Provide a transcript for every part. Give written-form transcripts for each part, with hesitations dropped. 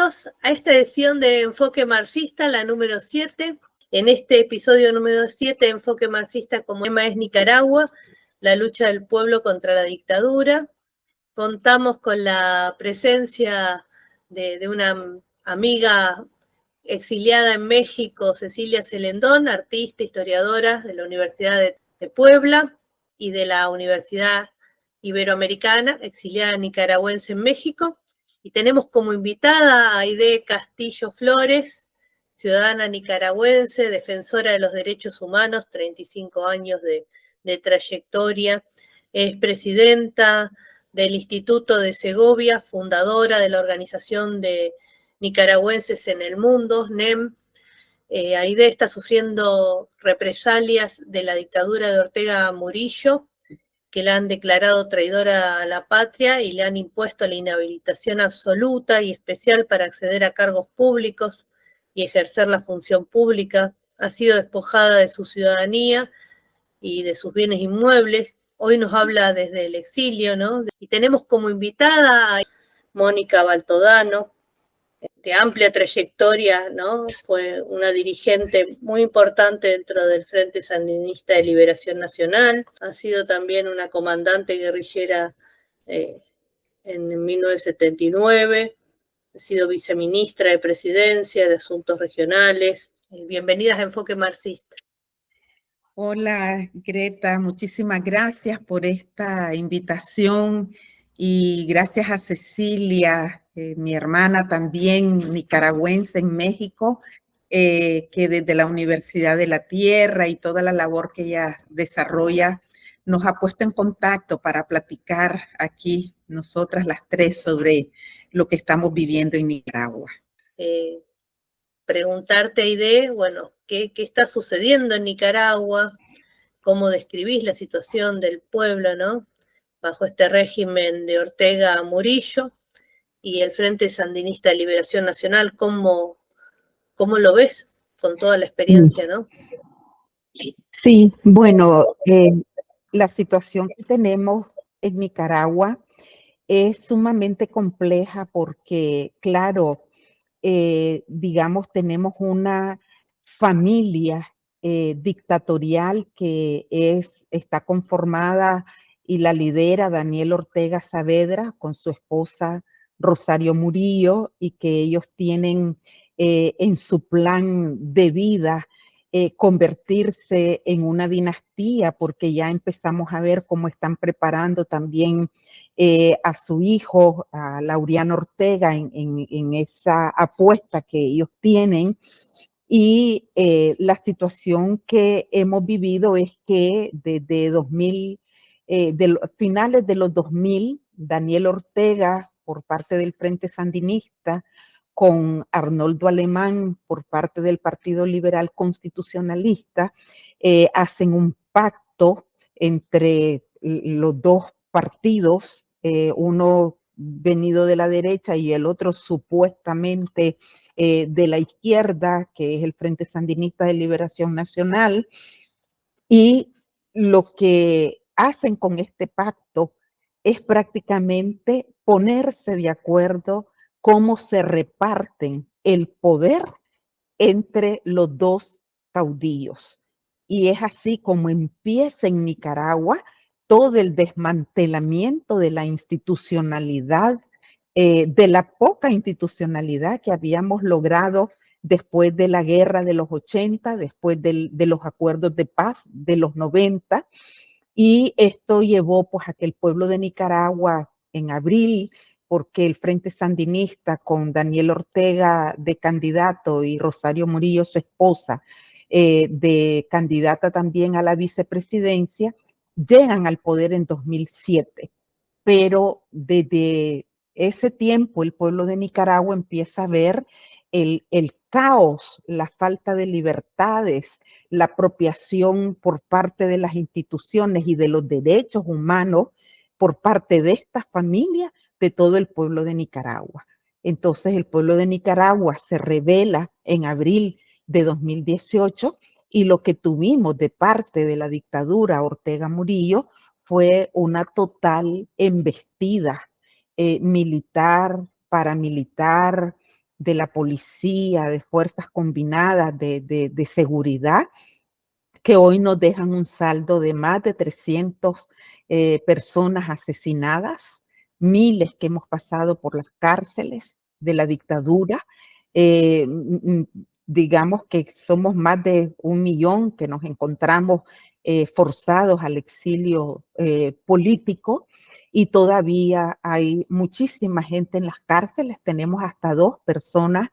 Bienvenidos a esta edición de Enfoque Marxista, la número 7. En este episodio número 7, Enfoque Marxista como tema es Nicaragua, la lucha del pueblo contra la dictadura. Contamos con la presencia de una amiga exiliada en México, Cecilia Celendón, artista, historiadora de la Universidad de Puebla y de la Universidad Iberoamericana, exiliada nicaragüense en México. Y tenemos como invitada a Aide Castillo Flores, ciudadana nicaragüense, defensora de los derechos humanos, 35 años de trayectoria. Es presidenta del Instituto de Segovia, fundadora de la Organización de Nicaragüenses en el Mundo, NEM. Aide está sufriendo represalias de la dictadura de Ortega Murillo, que la han declarado traidora a la patria y le han impuesto la inhabilitación absoluta y especial para acceder a cargos públicos y ejercer la función pública. Ha sido despojada de su ciudadanía y de sus bienes inmuebles. Hoy nos habla desde el exilio, ¿no? Y tenemos como invitada a Mónica Baltodano, de amplia trayectoria, ¿no? Fue una dirigente muy importante dentro del Frente Sandinista de Liberación Nacional. Ha sido también una comandante guerrillera en 1979. Ha sido viceministra de Presidencia de Asuntos Regionales. Bienvenidas a Enfoque Marxista. Hola, Greta, muchísimas gracias por esta invitación y gracias a Cecilia, mi hermana también nicaragüense en México, que desde la Universidad de la Tierra y toda la labor que ella desarrolla nos ha puesto en contacto para platicar aquí nosotras las tres sobre lo que estamos viviendo en Nicaragua. Preguntarte, Aide, bueno, ¿qué está sucediendo en Nicaragua? ¿Cómo describís la situación del pueblo, ¿no? Bajo este régimen de Ortega Murillo y el Frente Sandinista de Liberación Nacional, ¿cómo lo ves con toda la experiencia, ¿no? Sí, bueno, la situación que tenemos en Nicaragua es sumamente compleja porque, claro, digamos, tenemos una familia dictatorial que está conformada y la lidera Daniel Ortega Saavedra con su esposa Rosario Murillo, y que ellos tienen en su plan de vida convertirse en una dinastía, porque ya empezamos a ver cómo están preparando también a su hijo, a Laureano Ortega, en esa apuesta que ellos tienen. Y la situación que hemos vivido es que desde 2000, finales de los 2000, Daniel Ortega, por parte del Frente Sandinista, con Arnoldo Alemán, por parte del Partido Liberal Constitucionalista, hacen un pacto entre los dos partidos, uno venido de la derecha y el otro supuestamente de la izquierda, que es el Frente Sandinista de Liberación Nacional. Y lo que hacen con este pacto es prácticamente ponerse de acuerdo cómo se reparten el poder entre los dos caudillos. Y es así como empieza en Nicaragua todo el desmantelamiento de la institucionalidad, de la poca institucionalidad que habíamos logrado después de la guerra de los 80, después de los acuerdos de paz de los 90. Y esto llevó pues a que el pueblo de Nicaragua en abril, porque el Frente Sandinista con Daniel Ortega de candidato y Rosario Murillo, su esposa, de candidata también a la vicepresidencia, llegan al poder en 2007. Pero desde ese tiempo el pueblo de Nicaragua empieza a ver el caos, la falta de libertades, la apropiación por parte de las instituciones y de los derechos humanos por parte de esta familia de todo el pueblo de Nicaragua. Entonces el pueblo de Nicaragua se rebela en abril de 2018 y lo que tuvimos de parte de la dictadura Ortega Murillo fue una total embestida militar, paramilitar, de la policía, de fuerzas combinadas de seguridad, que hoy nos dejan un saldo de más de 300 personas asesinadas, miles que hemos pasado por las cárceles de la dictadura. Digamos que somos más de 1 millón que nos encontramos forzados al exilio político, y todavía hay muchísima gente en las cárceles. Tenemos hasta 2 personas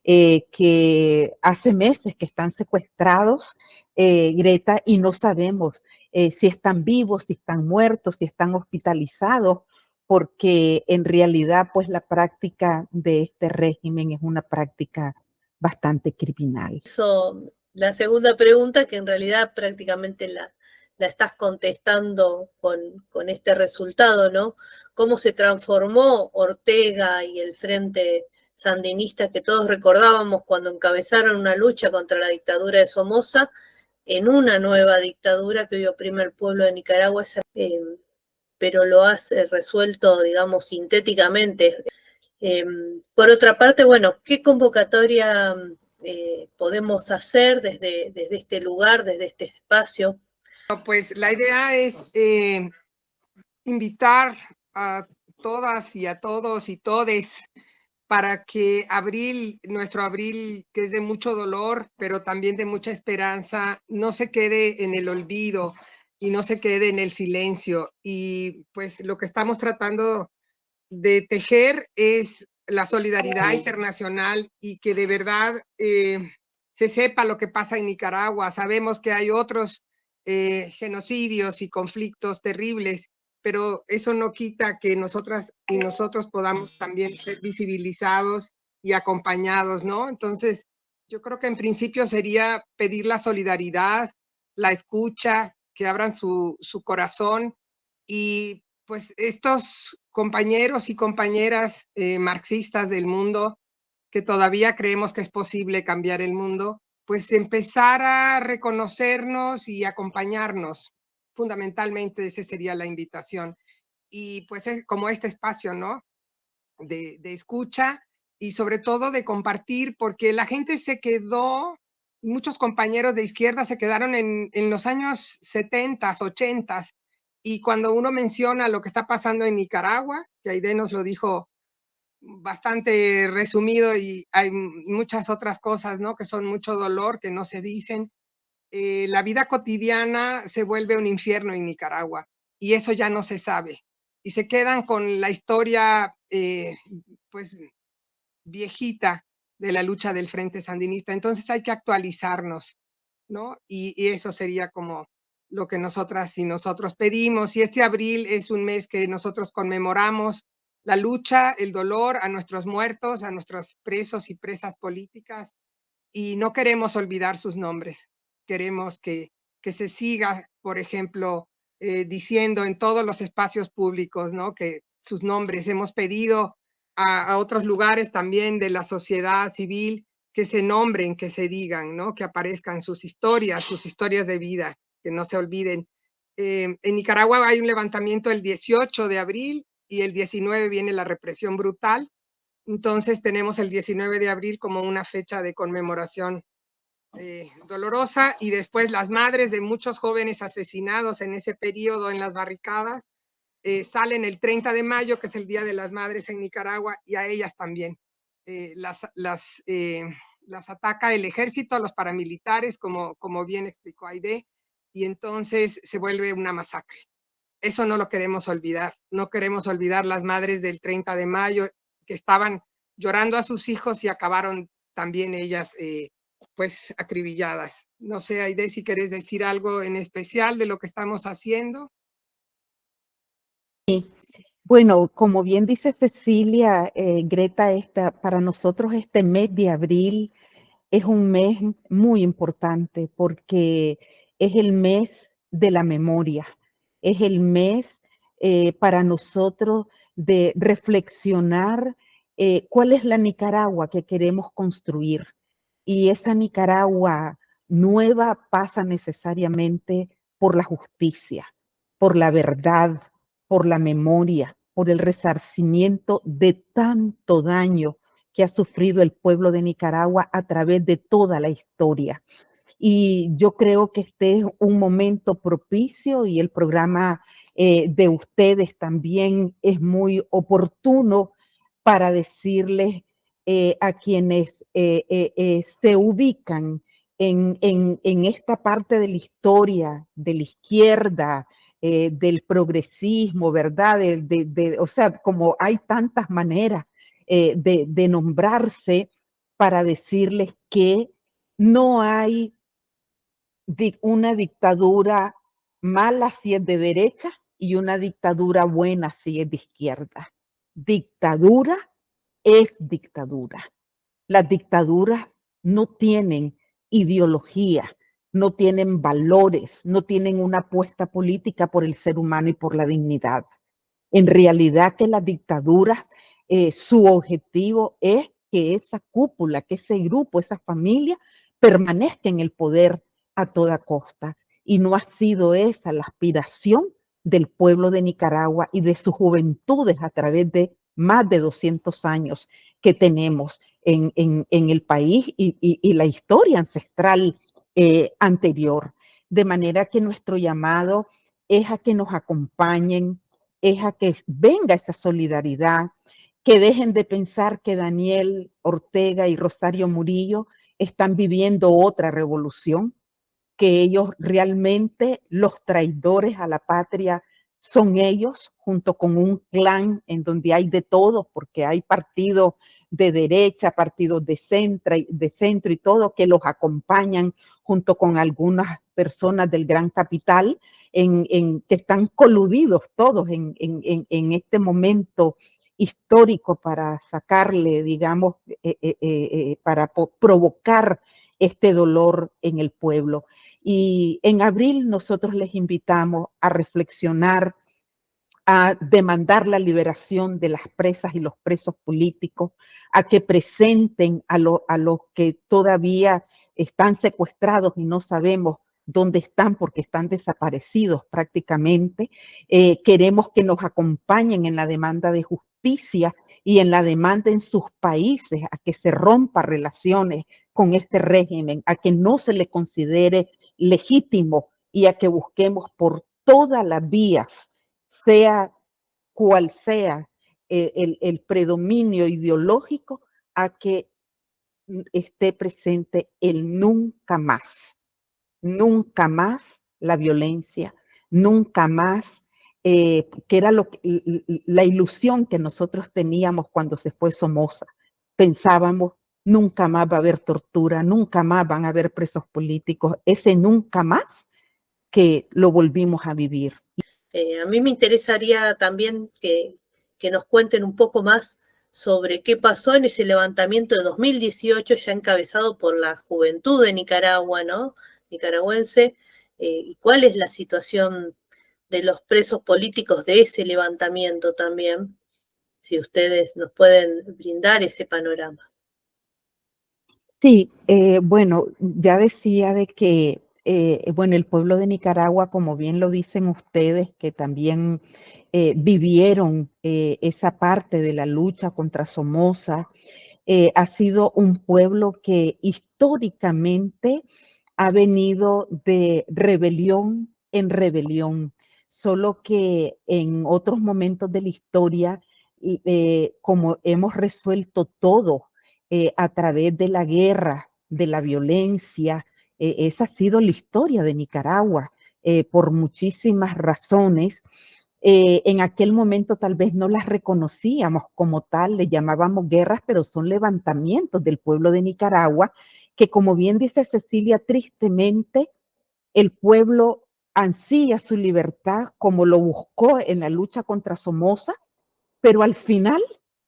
que hace meses que están secuestrados, Greta, y no sabemos si están vivos, si están muertos, si están hospitalizados, porque en realidad pues la práctica de este régimen es una práctica bastante criminal. Eso, la segunda pregunta, que en realidad prácticamente la estás contestando con este resultado, ¿no? ¿Cómo se transformó Ortega y el Frente Sandinista que todos recordábamos cuando encabezaron una lucha contra la dictadura de Somoza en una nueva dictadura que hoy oprime al pueblo de Nicaragua, pero lo has resuelto, digamos, sintéticamente. Por otra parte, bueno, ¿qué convocatoria podemos hacer desde este lugar, desde este espacio? Pues la idea es invitar a todas y a todos y todes para que nuestro abril, que es de mucho dolor, pero también de mucha esperanza, no se quede en el olvido y no se quede en el silencio. Y pues lo que estamos tratando de tejer es la solidaridad internacional, y que de verdad se sepa lo que pasa en Nicaragua. Sabemos que hay otros genocidios y conflictos terribles, pero eso no quita que nosotras y nosotros podamos también ser visibilizados y acompañados, ¿no? Entonces, yo creo que en principio sería pedir la solidaridad, la escucha, que abran su corazón, y pues estos compañeros y compañeras marxistas del mundo, que todavía creemos que es posible cambiar el mundo, pues empezar a reconocernos y acompañarnos. Fundamentalmente esa sería la invitación. Y pues es como este espacio, ¿no? De escucha y sobre todo de compartir, porque la gente se quedó, muchos compañeros de izquierda se quedaron en los años 70, 80, y cuando uno menciona lo que está pasando en Nicaragua, que Aide nos lo dijo bastante resumido, y hay muchas otras cosas, ¿no? Que son mucho dolor, que no se dicen. La vida cotidiana se vuelve un infierno en Nicaragua, y eso ya no se sabe. Y se quedan con la historia, pues, viejita de la lucha del Frente Sandinista. Entonces hay que actualizarnos, ¿no? Y eso sería como lo que nosotras y nosotros pedimos. Y este abril es un mes que nosotros conmemoramos la lucha, el dolor, a nuestros muertos, a nuestros presos y presas políticas, y no queremos olvidar sus nombres. Queremos que se siga, por ejemplo, diciendo en todos los espacios públicos, ¿no? Que sus nombres. Hemos pedido a otros lugares también de la sociedad civil que se nombren, que se digan, ¿no? Que aparezcan sus historias de vida, que no se olviden. En Nicaragua hay un levantamiento el 18 de abril, y el 19 viene la represión brutal. Entonces tenemos el 19 de abril como una fecha de conmemoración dolorosa, y después las madres de muchos jóvenes asesinados en ese periodo en las barricadas salen el 30 de mayo, que es el Día de las Madres en Nicaragua, y a ellas también las ataca el ejército, los paramilitares, como bien explicó Aide, y entonces se vuelve una masacre. Eso no lo queremos olvidar. No queremos olvidar las madres del 30 de mayo que estaban llorando a sus hijos y acabaron también ellas pues acribilladas. No sé, Aide, si quieres decir algo en especial de lo que estamos haciendo. Sí. Bueno, como bien dice Cecilia, Greta, para nosotros este mes de abril es un mes muy importante porque es el mes de la memoria, es el mes para nosotros de reflexionar cuál es la Nicaragua que queremos construir. Y esa Nicaragua nueva pasa necesariamente por la justicia, por la verdad, por la memoria, por el resarcimiento de tanto daño que ha sufrido el pueblo de Nicaragua a través de toda la historia. Y yo creo que este es un momento propicio y el programa de ustedes también es muy oportuno para decirles a quienes se ubican en esta parte de la historia, de la izquierda, del progresismo, ¿verdad? O sea, como hay tantas maneras de nombrarse, para decirles que no hay una dictadura mala si es de derecha y una dictadura buena si es de izquierda. Dictadura es dictadura. Las dictaduras no tienen ideología, no tienen valores, no tienen una apuesta política por el ser humano y por la dignidad. En realidad que las dictaduras, su objetivo es que esa cúpula, que ese grupo, esa familia permanezca en el poder a toda costa. Y no ha sido esa la aspiración del pueblo de Nicaragua y de sus juventudes a través de más de 200 años que tenemos en el país y la historia ancestral anterior. De manera que nuestro llamado es a que nos acompañen, es a que venga esa solidaridad, que dejen de pensar que Daniel Ortega y Rosario Murillo están viviendo otra revolución, que ellos realmente los traidores a la patria son ellos, junto con un clan en donde hay de todo, porque hay partidos de derecha, partidos de centro y todo, que los acompañan junto con algunas personas del gran capital, que están coludidos todos en este momento histórico para sacarle, digamos, para provocar este dolor en el pueblo. Y en abril nosotros les invitamos a reflexionar, a demandar la liberación de las presas y los presos políticos, a que presenten a los que todavía están secuestrados y no sabemos dónde están porque están desaparecidos prácticamente. Queremos que nos acompañen en la demanda de justicia y en la demanda en sus países, a que se rompa relaciones con este régimen, a que no se le considere legítimo y a que busquemos por todas las vías, sea cual sea el predominio ideológico, a que esté presente el nunca más la violencia, nunca más, que era la ilusión que nosotros teníamos cuando se fue Somoza. Pensábamos, nunca más va a haber tortura, nunca más van a haber presos políticos. Ese nunca más que lo volvimos a vivir. A mí me interesaría también que nos cuenten un poco más sobre qué pasó en ese levantamiento de 2018, ya encabezado por la juventud de Nicaragua, ¿no? Nicaragüense, y cuál es la situación de los presos políticos de ese levantamiento también, si ustedes nos pueden brindar ese panorama. Sí, bueno, ya decía de que, bueno, el pueblo de Nicaragua, como bien lo dicen ustedes, que también vivieron esa parte de la lucha contra Somoza, ha sido un pueblo que históricamente ha venido de rebelión en rebelión, solo que en otros momentos de la historia, como hemos resuelto todo a través de la guerra, de la violencia, esa ha sido la historia de Nicaragua por muchísimas razones. En aquel momento tal vez no las reconocíamos como tal, le llamábamos guerras, pero son levantamientos del pueblo de Nicaragua, que como bien dice Cecilia, tristemente el pueblo ansía su libertad como lo buscó en la lucha contra Somoza, pero al final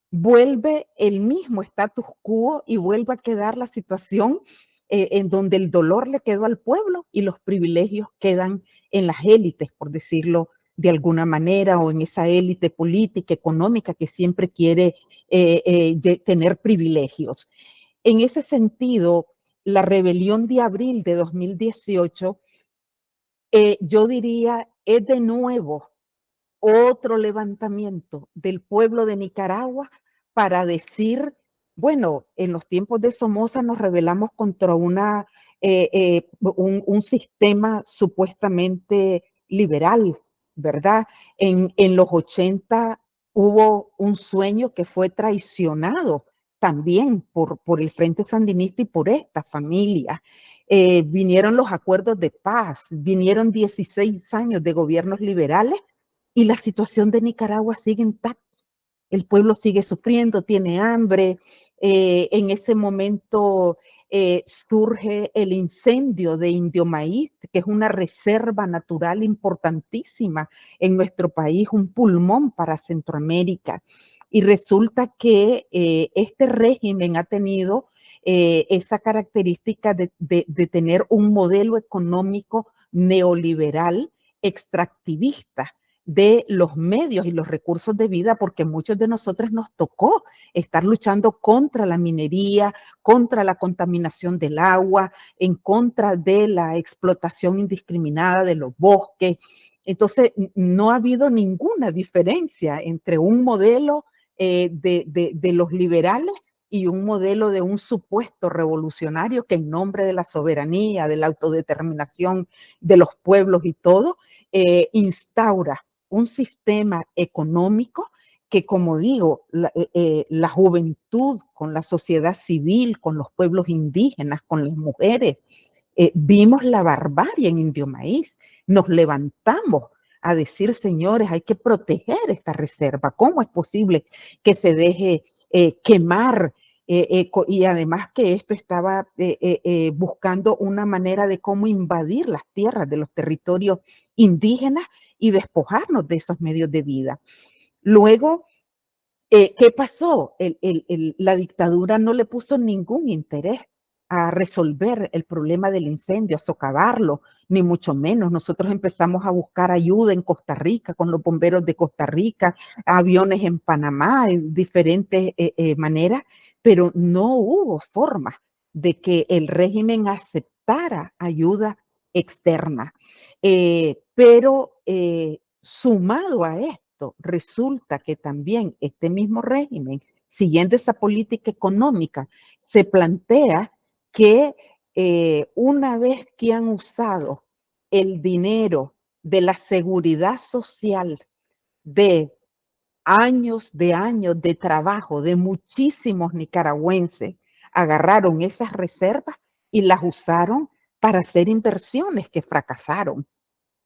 vuelve el mismo status quo y vuelve a quedar la situación en donde el dolor le quedó al pueblo y los privilegios quedan en las élites, por decirlo de alguna manera, o en esa élite política, económica que siempre quiere tener privilegios. En ese sentido, la rebelión de abril de 2018, yo diría, es de nuevo otro levantamiento del pueblo de Nicaragua para decir Bueno, en los tiempos de Somoza nos rebelamos contra un sistema supuestamente liberal, ¿verdad? En los 80 hubo un sueño que fue traicionado también por el Frente Sandinista y por esta familia. Vinieron los acuerdos de paz, vinieron 16 años de gobiernos liberales y la situación de Nicaragua sigue intacta. El pueblo sigue sufriendo, tiene hambre. En ese momento surge el incendio de Indio Maíz, que es una reserva natural importantísima en nuestro país, un pulmón para Centroamérica. Y resulta que este régimen ha tenido esa característica de tener un modelo económico neoliberal extractivista de los medios y los recursos de vida, porque muchos de nosotros nos tocó estar luchando contra la minería, contra la contaminación del agua, en contra de la explotación indiscriminada de los bosques. Entonces, no ha habido ninguna diferencia entre un modelo de los liberales y un modelo de un supuesto revolucionario que en nombre de la soberanía, de la autodeterminación de los pueblos y todo, instaura un sistema económico que, como digo, la juventud con la sociedad civil, con los pueblos indígenas, con las mujeres, vimos la barbarie en Indio Maíz, nos levantamos a decir, señores, hay que proteger esta reserva. ¿Cómo es posible que se deje quemar? Y además que esto estaba buscando una manera de cómo invadir las tierras de los territorios indígenas y despojarnos de esos medios de vida. Luego, ¿qué pasó? La dictadura no le puso ningún interés a resolver el problema del incendio, a socavarlo, ni mucho menos. Nosotros empezamos a buscar ayuda en Costa Rica, con los bomberos de Costa Rica, aviones en Panamá, en diferentes maneras, pero no hubo forma de que el régimen aceptara ayuda externa. Pero sumado a esto, resulta que también este mismo régimen, siguiendo esa política económica, se plantea que una vez que han usado el dinero de la seguridad social de años de trabajo de muchísimos nicaragüenses, agarraron esas reservas y las usaron para hacer inversiones que fracasaron.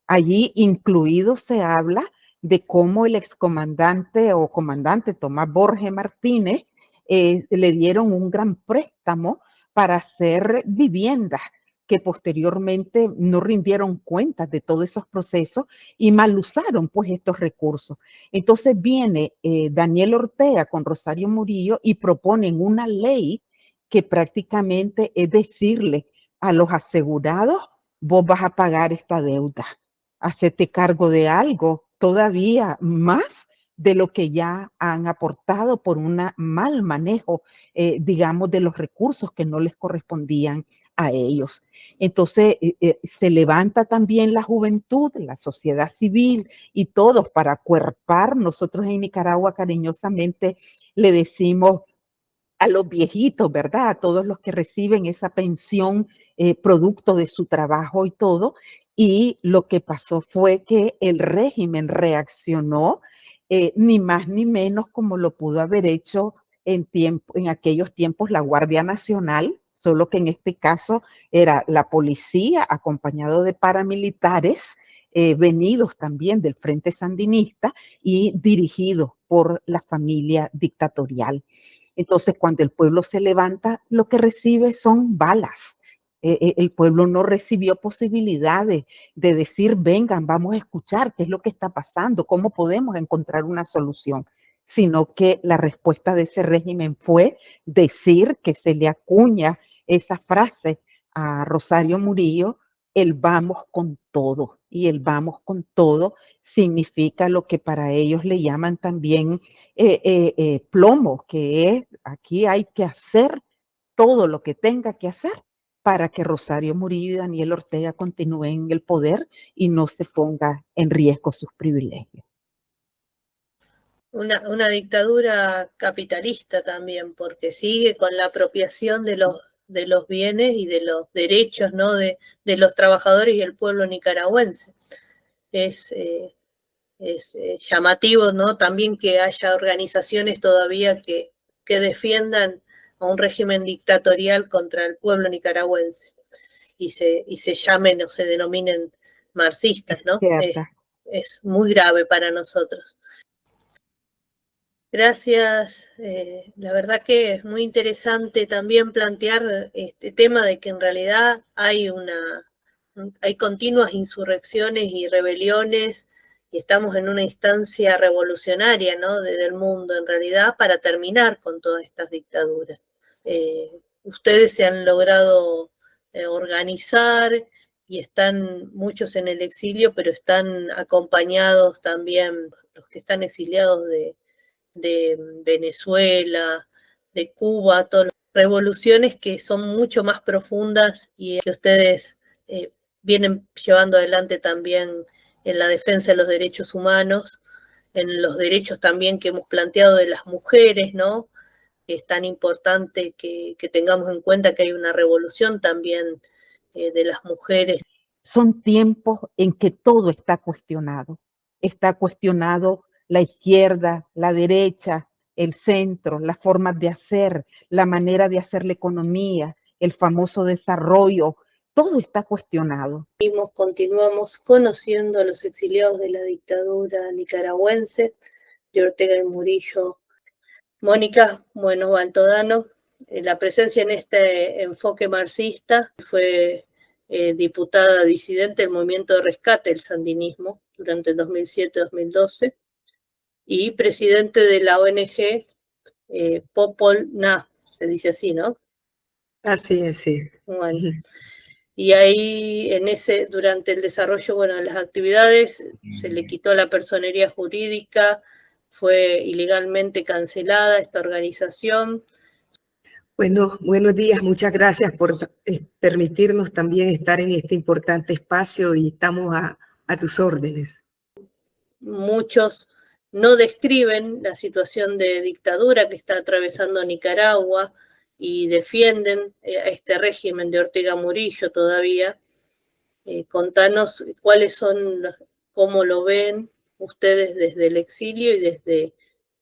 Allí incluido se habla de cómo el excomandante o comandante Tomás Borges Martínez le dieron un gran préstamo para hacer viviendas que posteriormente no rindieron cuentas de todos esos procesos y mal usaron pues estos recursos. Entonces viene Daniel Ortega con Rosario Murillo y proponen una ley que prácticamente es decirle a los asegurados, vos vas a pagar esta deuda, hacerte cargo de algo todavía más de lo que ya han aportado por un mal manejo, digamos, de los recursos que no les correspondían a ellos. Entonces, se levanta también la juventud, la sociedad civil y todos para acuerpar. Nosotros en Nicaragua cariñosamente le decimos a los viejitos, ¿verdad? A todos los que reciben esa pensión producto de su trabajo y todo. Y lo que pasó fue que el régimen reaccionó ni más ni menos como lo pudo haber hecho en aquellos tiempos la Guardia Nacional, solo que en este caso era la policía acompañado de paramilitares venidos también del Frente Sandinista y dirigidos por la familia dictatorial. Entonces, cuando el pueblo se levanta, lo que recibe son balas. El pueblo no recibió posibilidades de decir, vengan, vamos a escuchar qué es lo que está pasando, cómo podemos encontrar una solución, sino que la respuesta de ese régimen fue decir que se le acuña esa frase a Rosario Murillo, el vamos con todo. Y el vamos con todo significa lo que para ellos le llaman también plomo, que es aquí hay que hacer todo lo que tenga que hacer para que Rosario Murillo y Daniel Ortega continúen en el poder y no se ponga en riesgo sus privilegios. una dictadura capitalista también, porque sigue con la apropiación de los bienes y de los derechos, ¿no? de los trabajadores y el pueblo nicaragüense. Es llamativo, ¿no? También que haya organizaciones todavía que defiendan a un régimen dictatorial contra el pueblo nicaragüense y se llamen o se denominen marxistas, ¿no? Es muy grave para nosotros. Gracias. La verdad que es muy interesante también plantear este tema de que en realidad hay continuas insurrecciones y rebeliones y estamos en una instancia revolucionaria, ¿no? del mundo en realidad para terminar con todas estas dictaduras. Ustedes se han logrado organizar y están muchos en el exilio, pero están acompañados también los que están exiliados de Venezuela, de Cuba, todas las revoluciones que son mucho más profundas y que ustedes vienen llevando adelante también en la defensa de los derechos humanos, en los derechos también que hemos planteado de las mujeres, ¿no? Que es tan importante que tengamos en cuenta que hay una revolución también de las mujeres. Son tiempos en que todo está cuestionado. Está cuestionado la izquierda, la derecha, el centro, las formas de hacer, la manera de hacer la economía, el famoso desarrollo, todo está cuestionado. Continuamos conociendo a los exiliados de la dictadura nicaragüense, de Ortega y Murillo. Mónica Bueno Baltodano, la presencia en este enfoque marxista, fue diputada disidente del movimiento de rescate del sandinismo durante el 2007-2012 y presidente de la ONG Popol Na, se dice así, ¿no? Así es, sí. Bueno, y ahí durante el desarrollo, de las actividades, se le quitó la personería jurídica, fue ilegalmente cancelada esta organización. Bueno, buenos días, muchas gracias por permitirnos también estar en este importante espacio y estamos a tus órdenes. Muchos no describen la situación de dictadura que está atravesando Nicaragua y defienden a este régimen de Ortega Murillo todavía. Contanos cuáles son, cómo lo ven ustedes desde el exilio y desde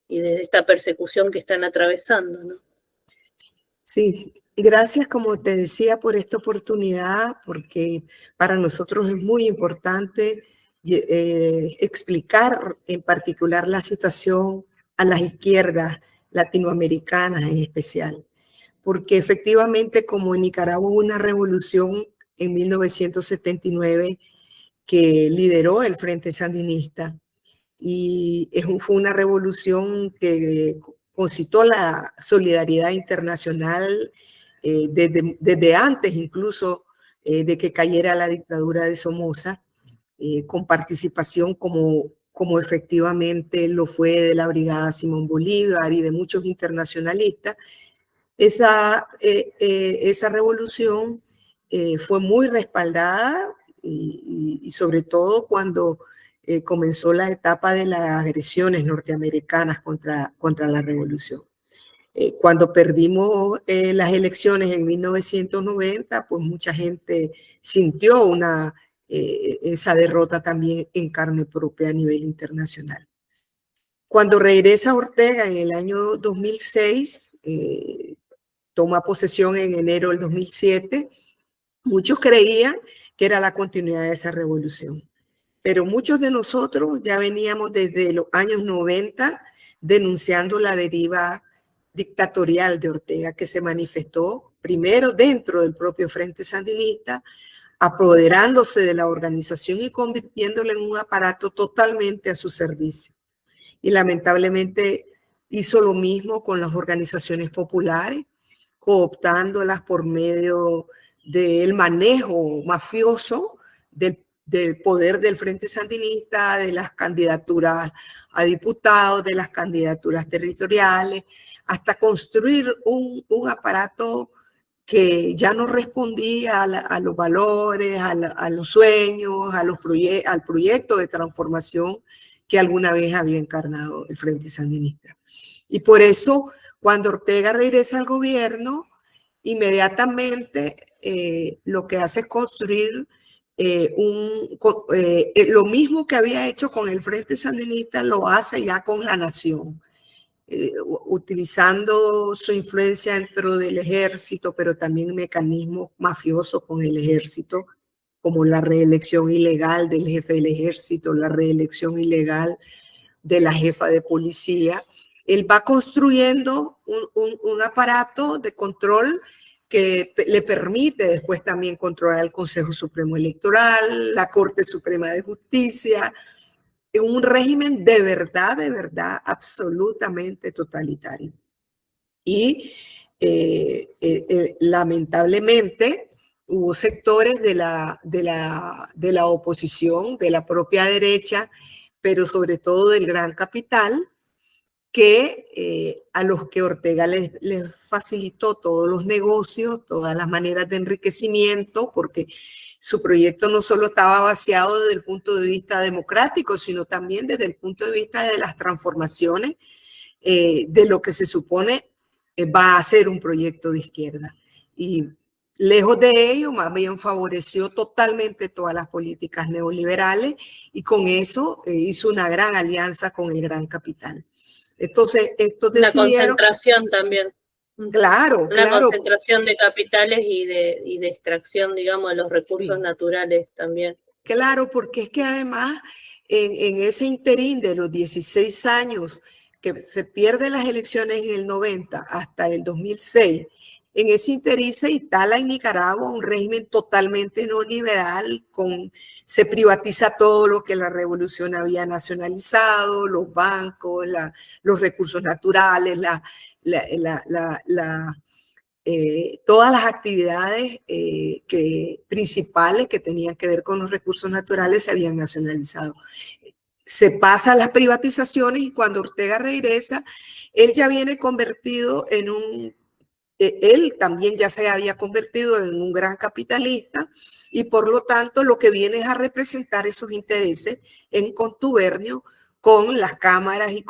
esta persecución que están atravesando, ¿no? Sí, gracias, como te decía, por esta oportunidad, porque para nosotros es muy importante explicar en particular la situación a las izquierdas latinoamericanas en especial, porque efectivamente como en Nicaragua hubo una revolución en 1979 que lideró el Frente Sandinista y fue una revolución que concitó la solidaridad internacional desde antes incluso de que cayera la dictadura de Somoza, con participación como efectivamente lo fue de la Brigada Simón Bolívar y de muchos internacionalistas. Esa revolución fue muy respaldada y sobre todo cuando comenzó la etapa de las agresiones norteamericanas contra la revolución. Cuando perdimos las elecciones en 1990, pues mucha gente sintió esa derrota también en carne propia a nivel internacional. Cuando regresa Ortega en el año 2006, toma posesión en enero del 2007, muchos creían que era la continuidad de esa revolución. Pero muchos de nosotros ya veníamos desde los años 90 denunciando la deriva dictatorial de Ortega, que se manifestó primero dentro del propio Frente Sandinista, apoderándose de la organización y convirtiéndola en un aparato totalmente a su servicio. Y lamentablemente hizo lo mismo con las organizaciones populares, cooptándolas por medio del manejo mafioso del poder del Frente Sandinista, de las candidaturas a diputados, de las candidaturas territoriales, hasta construir un aparato que ya no respondía a los valores, a los sueños, al proyecto de transformación que alguna vez había encarnado el Frente Sandinista. Y por eso, cuando Ortega regresa al gobierno, inmediatamente lo que hace es construir lo mismo que había hecho con el Frente Sandinista, lo hace ya con la nación, utilizando su influencia dentro del ejército, pero también mecanismos mafiosos con el ejército, como la reelección ilegal del jefe del ejército, la reelección ilegal de la jefa de policía. Él va construyendo un aparato de control que le permite después también controlar el Consejo Supremo Electoral, la Corte Suprema de Justicia, un régimen de verdad, absolutamente totalitario. Y lamentablemente hubo sectores de la oposición, de la propia derecha, pero sobre todo del gran capital, que a los que Ortega les facilitó todos los negocios, todas las maneras de enriquecimiento, porque su proyecto no solo estaba vaciado desde el punto de vista democrático, sino también desde el punto de vista de las transformaciones de lo que se supone va a ser un proyecto de izquierda. Y lejos de ello, más bien favoreció totalmente todas las políticas neoliberales y con eso hizo una gran alianza con el gran capital. Entonces, estos decidieron... La concentración también. Claro, Una concentración de capitales y de extracción, digamos, de los recursos naturales también. Claro, porque es que además en ese interín de los 16 años que se pierden las elecciones en el 90 hasta el 2006, en ese interín se instala en Nicaragua un régimen totalmente neoliberal, se privatiza todo lo que la revolución había nacionalizado, los bancos, los recursos naturales, todas las actividades principales que tenían que ver con los recursos naturales se habían nacionalizado. Se pasa a las privatizaciones y cuando Ortega regresa, él ya viene convertido él también ya se había convertido en un gran capitalista y por lo tanto lo que viene es a representar esos intereses en contubernio con las cámaras y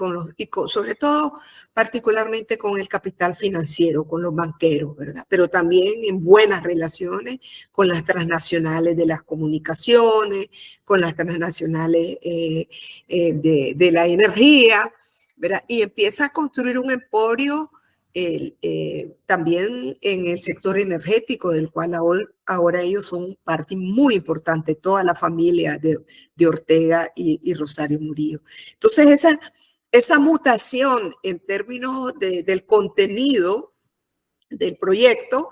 sobre todo particularmente con el capital financiero, con los banqueros, ¿verdad? Pero también en buenas relaciones con las transnacionales de las comunicaciones, con las transnacionales de la energía, ¿verdad? Y empieza a construir un emporio también en el sector energético, del cual ahora ellos son parte muy importante, toda la familia de Ortega y Rosario Murillo. Entonces, esa mutación en términos del contenido del proyecto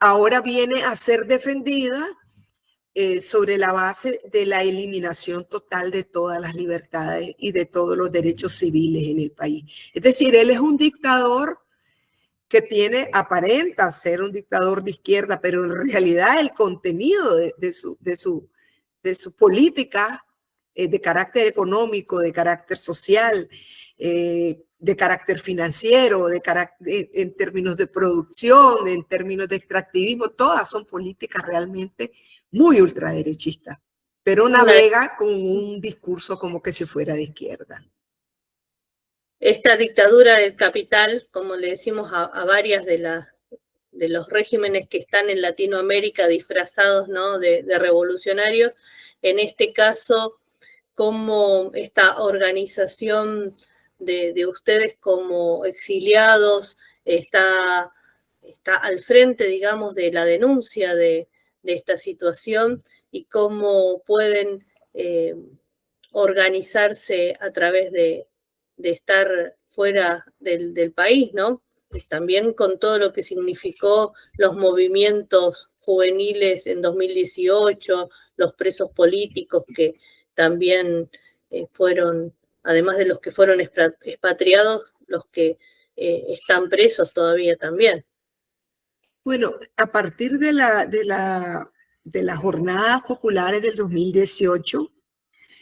ahora viene a ser defendida sobre la base de la eliminación total de todas las libertades y de todos los derechos civiles en el país. Es decir, él es un dictador que aparenta ser un dictador de izquierda, pero en realidad el contenido de su política de carácter económico, de carácter social, de carácter financiero, en términos de producción, en términos de extractivismo, todas son políticas realmente muy ultraderechistas, pero navega con un discurso como que si fuera de izquierda. Esta dictadura del capital, como le decimos a varias de los regímenes que están en Latinoamérica disfrazados, ¿no?, de revolucionarios, en este caso, como esta organización de ustedes como exiliados está al frente, digamos, de la denuncia de esta situación y cómo pueden organizarse a través de estar fuera del país, ¿no? También con todo lo que significó los movimientos juveniles en 2018, los presos políticos que también fueron, además de los que fueron expatriados, los que están presos todavía también. Bueno, a partir de las jornadas populares del 2018,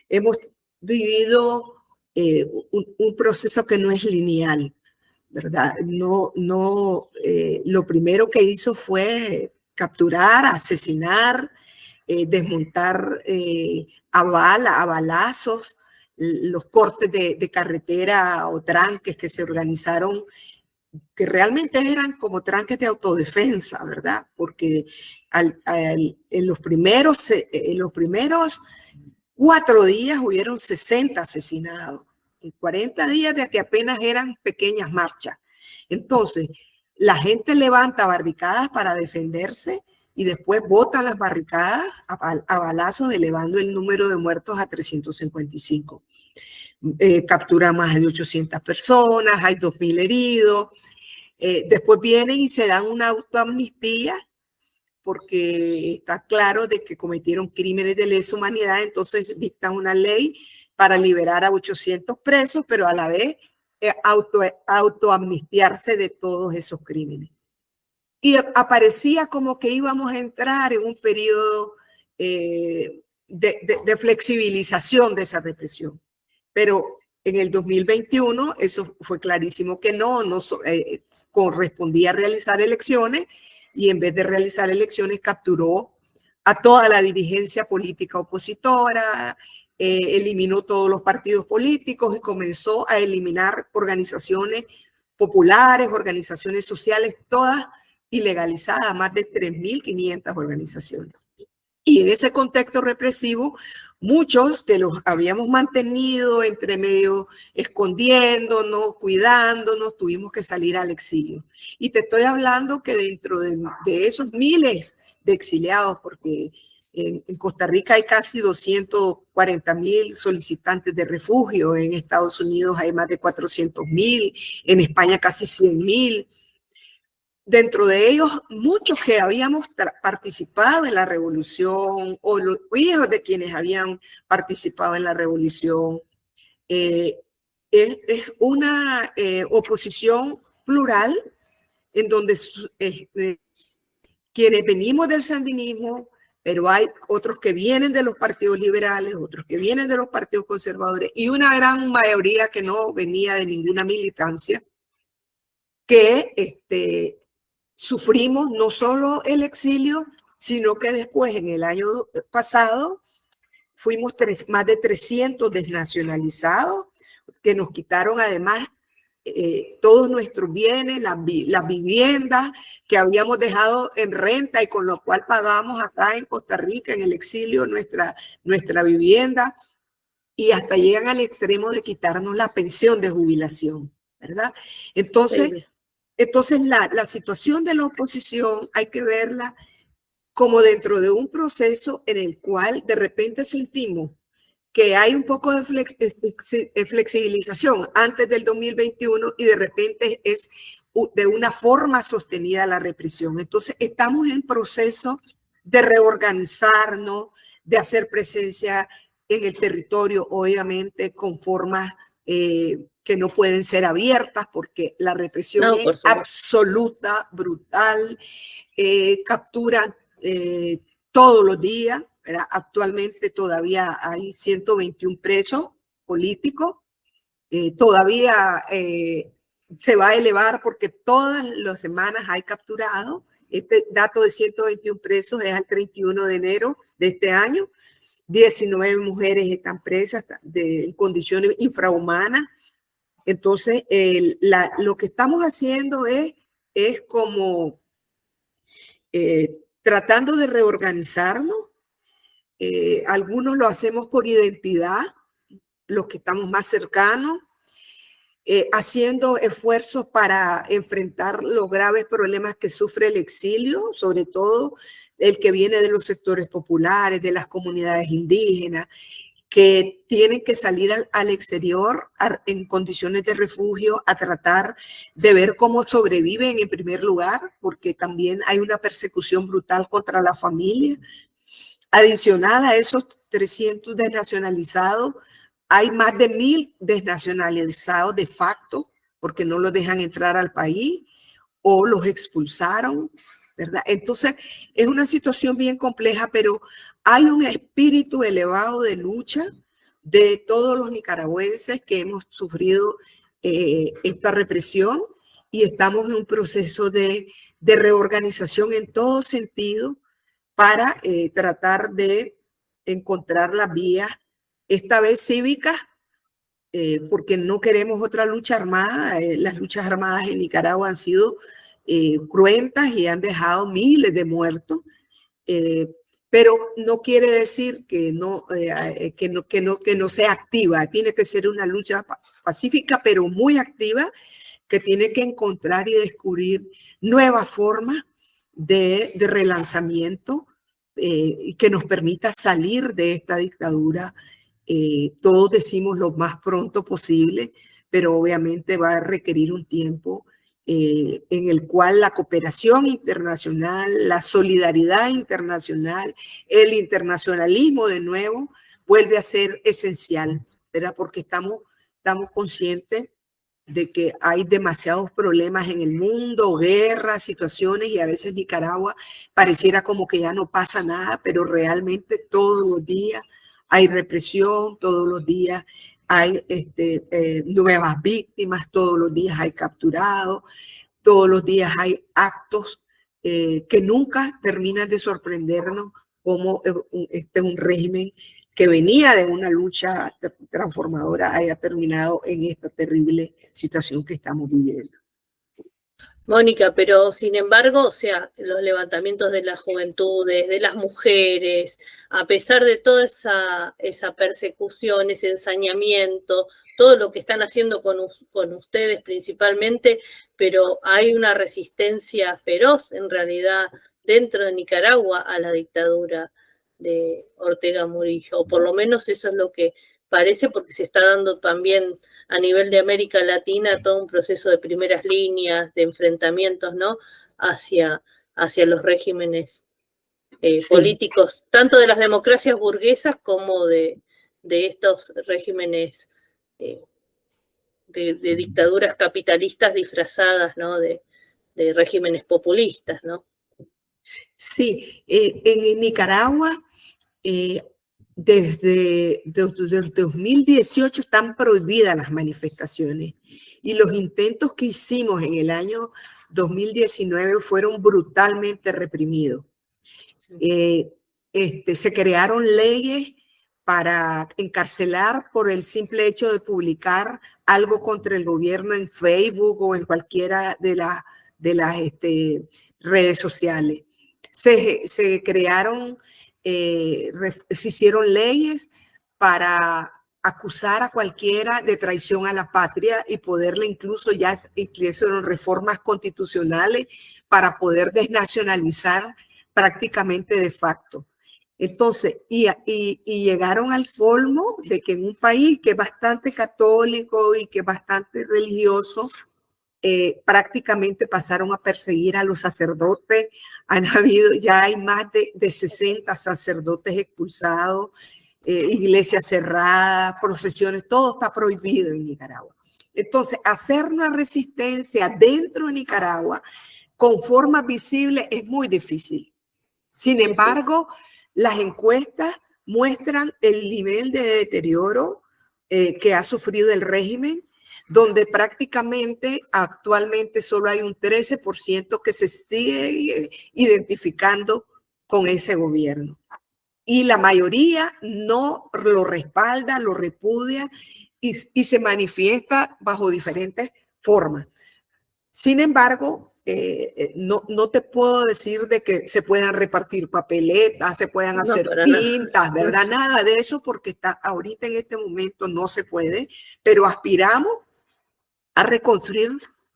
hemos vivido un proceso que no es lineal, ¿verdad? Lo primero que hizo fue capturar, asesinar, desmontar a balazos los cortes de carretera o tranques que se organizaron, que realmente eran como tranques de autodefensa, ¿verdad? Porque en los primeros 4 días hubieron 60 asesinados, en 40 días de que apenas eran pequeñas marchas. Entonces, la gente levanta barricadas para defenderse y después bota las barricadas a balazos, elevando el número de muertos a 355. Captura más de 800 personas, hay 2.000 heridos. Después vienen y se dan una autoamnistía porque está claro de que cometieron crímenes de lesa humanidad, entonces dictan una ley para liberar a 800 presos, pero a la vez autoamnistiarse de todos esos crímenes. Y aparecía como que íbamos a entrar en un periodo de flexibilización de esa represión. Pero en el 2021 eso fue clarísimo que no correspondía realizar elecciones, y en vez de realizar elecciones capturó a toda la dirigencia política opositora, eliminó todos los partidos políticos y comenzó a eliminar organizaciones populares, organizaciones sociales, todas ilegalizadas, más de 3.500 organizaciones. Y en ese contexto represivo, muchos que los habíamos mantenido entre medio escondiéndonos, cuidándonos, tuvimos que salir al exilio. Y te estoy hablando que dentro de esos miles de exiliados, porque en Costa Rica hay casi 240.000 solicitantes de refugio, en Estados Unidos hay más de 400.000, en España casi 100.000. Dentro de ellos, muchos que habíamos participado en la revolución o los hijos de quienes habían participado en la revolución. Es una oposición plural en donde quienes venimos del sandinismo, pero hay otros que vienen de los partidos liberales, otros que vienen de los partidos conservadores y una gran mayoría que no venía de ninguna militancia, que sufrimos no solo el exilio, sino que después, en el año pasado, fuimos más de 300 desnacionalizados, que nos quitaron además todos nuestros bienes, las viviendas que habíamos dejado en renta y con lo cual pagamos acá en Costa Rica, en el exilio, nuestra vivienda, y hasta llegan al extremo de quitarnos la pensión de jubilación, ¿verdad? Entonces la situación de la oposición hay que verla como dentro de un proceso en el cual de repente sentimos que hay un poco de flexibilización antes del 2021 y de repente es de una forma sostenida la represión. Entonces estamos en proceso de reorganizarnos, de hacer presencia en el territorio, obviamente con formas que no pueden ser abiertas porque la represión es absoluta, brutal, capturan todos los días, ¿verdad? Actualmente todavía hay 121 presos políticos, todavía se va a elevar porque todas las semanas hay capturados. Este dato de 121 presos es al 31 de enero de este año. 19 mujeres están presas en condiciones infrahumanas. Entonces, lo que estamos haciendo es como tratando de reorganizarnos. Algunos lo hacemos por identidad, los que estamos más cercanos, haciendo esfuerzos para enfrentar los graves problemas que sufre el exilio, sobre todo el que viene de los sectores populares, de las comunidades indígenas, que tienen que salir al exterior en condiciones de refugio a tratar de ver cómo sobreviven en primer lugar, porque también hay una persecución brutal contra la familia. Adicional a esos 300 desnacionalizados, hay más de 1.000 desnacionalizados de facto, porque no los dejan entrar al país o los expulsaron, ¿verdad? Entonces, es una situación bien compleja, pero hay un espíritu elevado de lucha de todos los nicaragüenses que hemos sufrido esta represión y estamos en un proceso de reorganización en todo sentido para tratar de encontrar las vías, esta vez cívicas, porque no queremos otra lucha armada. Las luchas armadas en Nicaragua han sido cruentas y han dejado miles de muertos, pero no quiere decir que no sea activa. Tiene que ser una lucha pacífica, pero muy activa, que tiene que encontrar y descubrir nuevas formas de relanzamiento que nos permita salir de esta dictadura. Todos decimos lo más pronto posible, pero obviamente va a requerir un tiempo en el cual la cooperación internacional, la solidaridad internacional, el internacionalismo de nuevo vuelve a ser esencial, ¿verdad? Porque estamos conscientes de que hay demasiados problemas en el mundo, guerras, situaciones, y a veces Nicaragua pareciera como que ya no pasa nada, pero realmente todos los días hay represión, todos los días hay nuevas víctimas, todos los días hay capturados, todos los días hay actos que nunca terminan de sorprendernos, como un régimen que venía de una lucha transformadora haya terminado en esta terrible situación que estamos viviendo. Mónica, pero sin embargo, o sea, los levantamientos de las juventudes, de las mujeres, a pesar de toda esa persecución, ese ensañamiento, todo lo que están haciendo con ustedes principalmente, pero hay una resistencia feroz en realidad dentro de Nicaragua a la dictadura de Ortega Murillo, o por lo menos eso es lo que parece, porque se está dando también a nivel de América Latina todo un proceso de primeras líneas, de enfrentamientos, ¿no? Hacia los regímenes políticos, tanto de las democracias burguesas como de estos regímenes de dictaduras capitalistas disfrazadas, ¿no? De regímenes populistas, ¿no? Sí, en Nicaragua desde 2018 están prohibidas las manifestaciones, y los intentos que hicimos en el año 2019 fueron brutalmente reprimidos. Se crearon leyes para encarcelar por el simple hecho de publicar algo contra el gobierno en Facebook o en cualquiera de las redes sociales. Se crearon, se hicieron leyes para acusar a cualquiera de traición a la patria y poderle incluso ya hicieron reformas constitucionales para poder desnacionalizar prácticamente de facto. Entonces, y llegaron al colmo de que en un país que es bastante católico y que es bastante religioso, prácticamente pasaron a perseguir a los sacerdotes. Ya hay más de 60 sacerdotes expulsados, iglesias cerradas, procesiones, todo está prohibido en Nicaragua. Entonces, hacer una resistencia dentro de Nicaragua con formas visibles es muy difícil. Sin embargo, las encuestas muestran el nivel de deterioro que ha sufrido el régimen, donde prácticamente actualmente solo hay un 13% que se sigue identificando con ese gobierno. Y la mayoría no lo respalda, lo repudia y se manifiesta bajo diferentes formas. Sin embargo, no te puedo decir de que se puedan repartir papeletas, se puedan hacer pintas, ¿verdad? Nada de eso, porque ahorita en este momento no se puede, pero aspiramos a reconstruir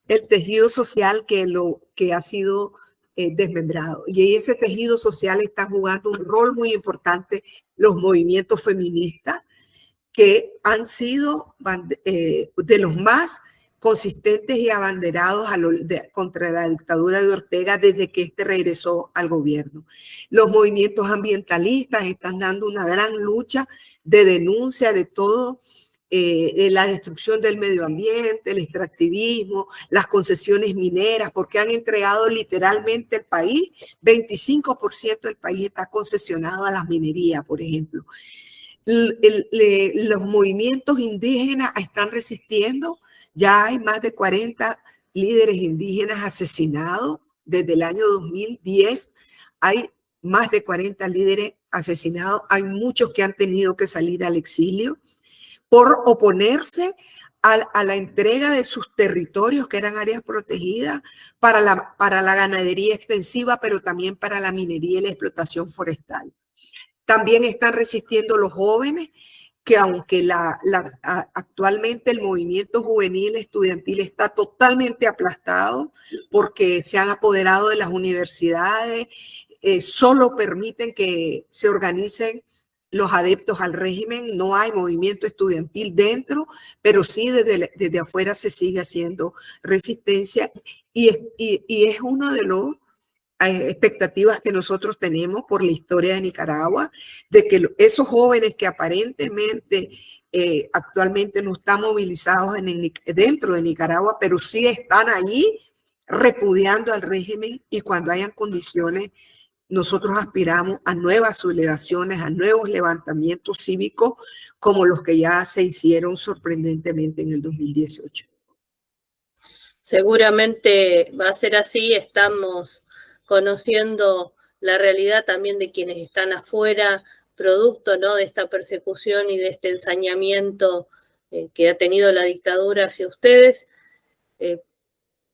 el tejido social que ha sido desmembrado. Y ese tejido social está jugando un rol muy importante los movimientos feministas, que han sido de los más consistentes y abanderados contra la dictadura de Ortega desde que este regresó al gobierno. Los movimientos ambientalistas están dando una gran lucha de denuncia de todo, la destrucción del medio ambiente, el extractivismo, las concesiones mineras, porque han entregado literalmente el país. 25% del país está concesionado a las minerías, por ejemplo. Los movimientos indígenas están resistiendo. Ya hay más de 40 líderes indígenas asesinados desde el año 2010. Hay más de 40 líderes asesinados. Hay muchos que han tenido que salir al exilio por oponerse a la entrega de sus territorios, que eran áreas protegidas, para la ganadería extensiva, pero también para la minería y la explotación forestal. También están resistiendo los jóvenes, que aunque actualmente el movimiento juvenil estudiantil está totalmente aplastado porque se han apoderado de las universidades, solo permiten que se organicen los adeptos al régimen, no hay movimiento estudiantil dentro, pero sí desde afuera se sigue haciendo resistencia y es uno de los expectativas que nosotros tenemos por la historia de Nicaragua, de que esos jóvenes que aparentemente actualmente no están movilizados dentro de Nicaragua, pero sí están allí repudiando al régimen, y cuando hayan condiciones, nosotros aspiramos a nuevas sublevaciones, a nuevos levantamientos cívicos como los que ya se hicieron sorprendentemente en el 2018. Seguramente va a ser así. Estamos conociendo la realidad también de quienes están afuera, producto, ¿no?, de esta persecución y de este ensañamiento que ha tenido la dictadura hacia ustedes.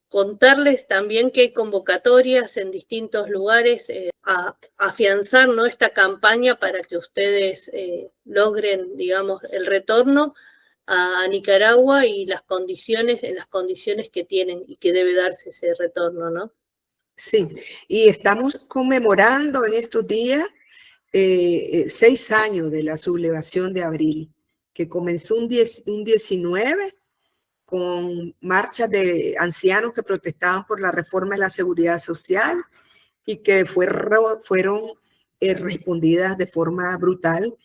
Contarles también que hay convocatorias en distintos lugares a afianzar, ¿no?, esta campaña para que ustedes logren, digamos, el retorno a Nicaragua y en las condiciones que tienen y que debe darse ese retorno, ¿no? Sí, y estamos conmemorando en estos días 6 años de la sublevación de abril, que comenzó un 19 con marchas de ancianos que protestaban por la reforma de la seguridad social y que fueron respondidas de forma brutal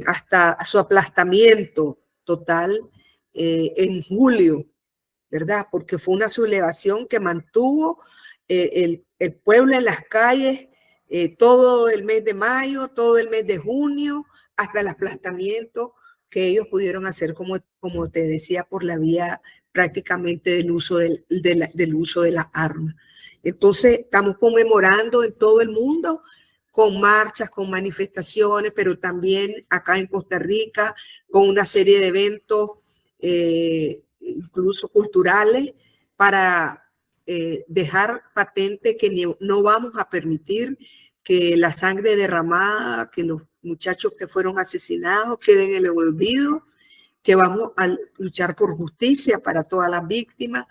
hasta su aplastamiento total en julio, ¿verdad? Porque fue una sublevación que mantuvo el pueblo en las calles todo el mes de mayo, todo el mes de junio, hasta el aplastamiento que ellos pudieron hacer, como te decía, por la vía prácticamente del uso del uso de las armas. Entonces, estamos conmemorando en todo el mundo con marchas, con manifestaciones, pero también acá en Costa Rica con una serie de eventos, incluso culturales, para dejar patente que no vamos a permitir que la sangre derramada, que los muchachos que fueron asesinados queden en el olvido, que vamos a luchar por justicia para todas las víctimas,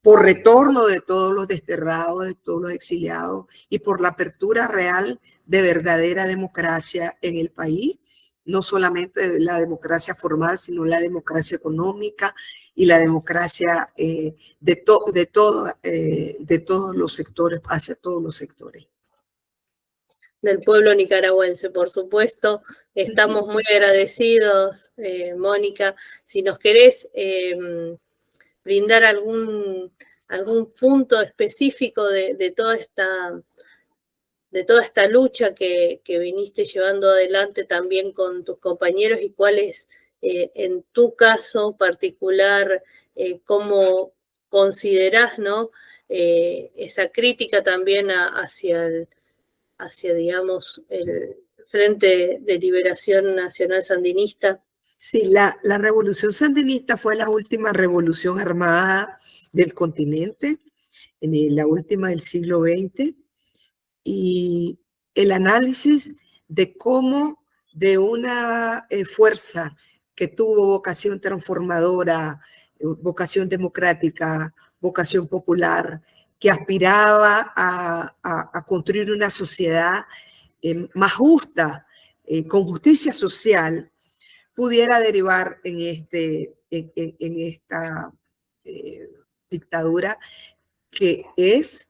por retorno de todos los desterrados, de todos los exiliados, y por la apertura real de verdadera democracia en el país, no solamente la democracia formal, sino la democracia económica y la democracia de todos los sectores, hacia todos los sectores. Del pueblo nicaragüense, por supuesto. Estamos muy agradecidos, Mónica. Si nos querés brindar algún punto específico de toda esta lucha que viniste llevando adelante también con tus compañeros, y cuál es, en tu caso particular, cómo considerás, ¿no?, esa crítica también hacia, digamos, el Frente de Liberación Nacional Sandinista. Sí, la revolución sandinista fue la última revolución armada del continente, la última del siglo XX, y el análisis de cómo de una fuerza que tuvo vocación transformadora, vocación democrática, vocación popular, que aspiraba a construir una sociedad más justa, con justicia social, pudiera derivar en esta dictadura que es,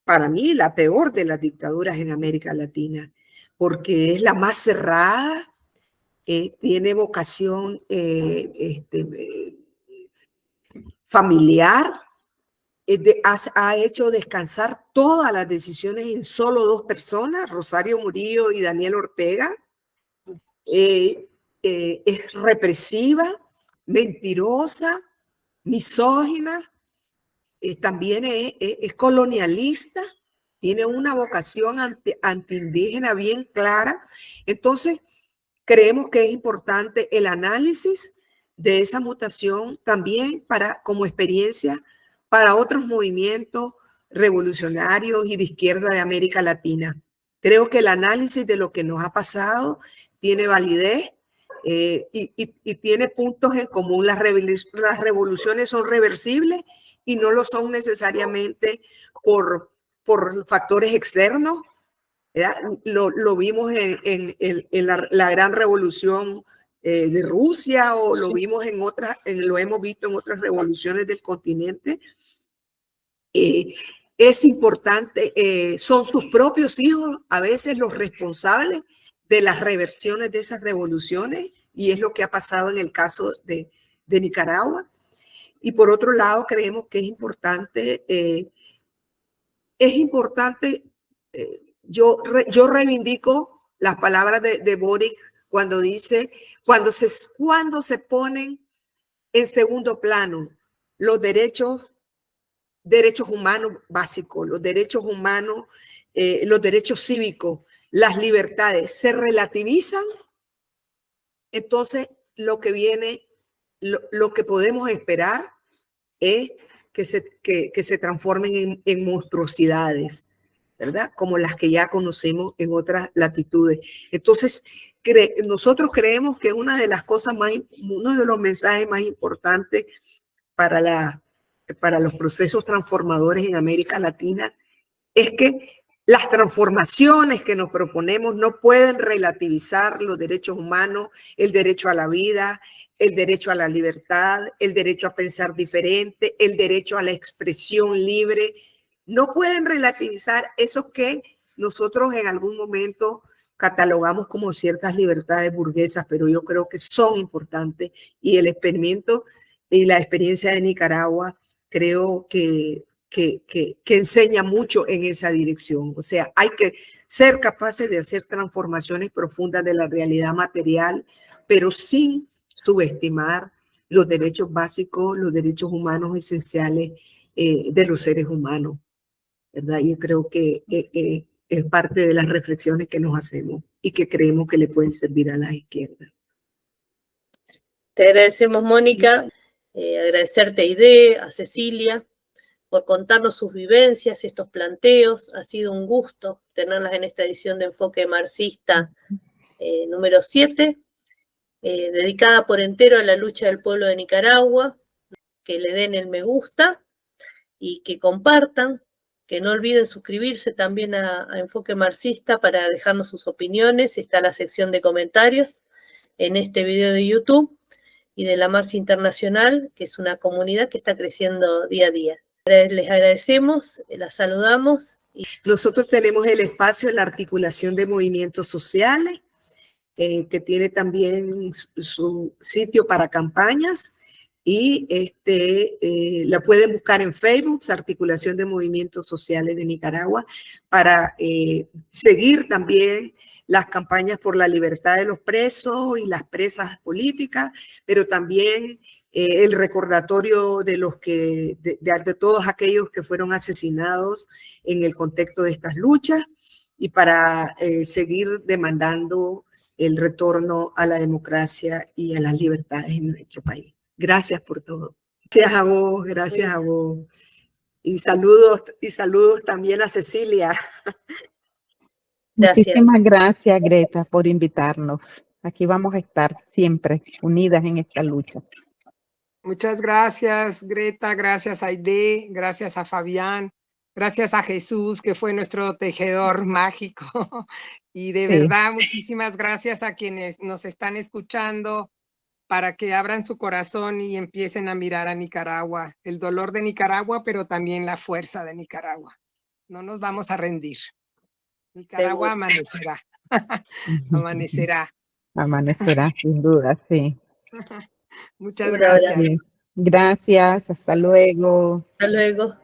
para mí, la peor de las dictaduras en América Latina, porque es la más cerrada, tiene vocación familiar, ha hecho descansar todas las decisiones en solo 2 personas, Rosario Murillo y Daniel Ortega. Es represiva, mentirosa, misógina, también es colonialista, tiene una vocación antiindígena bien clara. Entonces, creemos que es importante el análisis de esa mutación también como experiencia para otros movimientos revolucionarios y de izquierda de América Latina. Creo que el análisis de lo que nos ha pasado tiene validez y tiene puntos en común. Las revoluciones son reversibles y no lo son necesariamente por factores externos. Lo vimos en la gran revolución de Rusia, o lo vimos lo hemos visto en otras revoluciones del continente. Es importante, son sus propios hijos a veces los responsables de las reversiones de esas revoluciones, y es lo que ha pasado en el caso de Nicaragua. Y por otro lado, creemos que es importante, yo reivindico las palabras de Boric cuando dice, cuando se ponen en segundo plano los derechos humanos básicos, los derechos humanos, los derechos cívicos, las libertades, se relativizan, entonces lo que viene, lo que podemos esperar es que se transformen en monstruosidades, ¿verdad? Como las que ya conocemos en otras latitudes. Entonces, nosotros creemos que una de las cosas uno de los mensajes más importantes para los procesos transformadores en América Latina es que las transformaciones que nos proponemos no pueden relativizar los derechos humanos, el derecho a la vida, el derecho a la libertad, el derecho a pensar diferente, el derecho a la expresión libre. No pueden relativizar esos que nosotros en algún momento catalogamos como ciertas libertades burguesas, pero yo creo que son importantes, y el experimento y la experiencia de Nicaragua creo que enseña mucho en esa dirección. O sea, hay que ser capaces de hacer transformaciones profundas de la realidad material, pero sin subestimar los derechos básicos, los derechos humanos esenciales de los seres humanos, ¿verdad? Yo creo que es parte de las reflexiones que nos hacemos y que creemos que le pueden servir a las izquierdas. Te agradecemos, Mónica, agradecerte a Aide, a Cecilia, por contarnos sus vivencias, estos planteos. Ha sido un gusto tenerlas en esta edición de Enfoque Marxista número 7, dedicada por entero a la lucha del pueblo de Nicaragua. Que le den el me gusta y que compartan, que no olviden suscribirse también a Enfoque Marxista para dejarnos sus opiniones. Está la sección de comentarios en este video de YouTube, y de la Marcha Internacional, que es una comunidad que está creciendo día a día. Les agradecemos, las saludamos. Nosotros tenemos el espacio en la articulación de movimientos sociales, que tiene también su sitio para campañas, y la pueden buscar en Facebook, Articulación de Movimientos Sociales de Nicaragua, para seguir también las campañas por la libertad de los presos y las presas políticas, pero también el recordatorio de todos aquellos que fueron asesinados en el contexto de estas luchas, y para seguir demandando el retorno a la democracia y a las libertades en nuestro país. Gracias por todo. Gracias a vos, gracias a vos. Y saludos también a Cecilia. Gracias. Muchísimas gracias, Greta, por invitarnos. Aquí vamos a estar siempre unidas en esta lucha. Muchas gracias, Greta, gracias a Aide, gracias a Fabián, gracias a Jesús, que fue nuestro tejedor mágico. Y de verdad, muchísimas gracias a quienes nos están escuchando, para que abran su corazón y empiecen a mirar a Nicaragua, el dolor de Nicaragua, pero también la fuerza de Nicaragua. No nos vamos a rendir. Nicaragua amanecerá. Amanecerá. Amanecerá, sin duda, sí. Muchas gracias. Gracias, hasta luego. Hasta luego.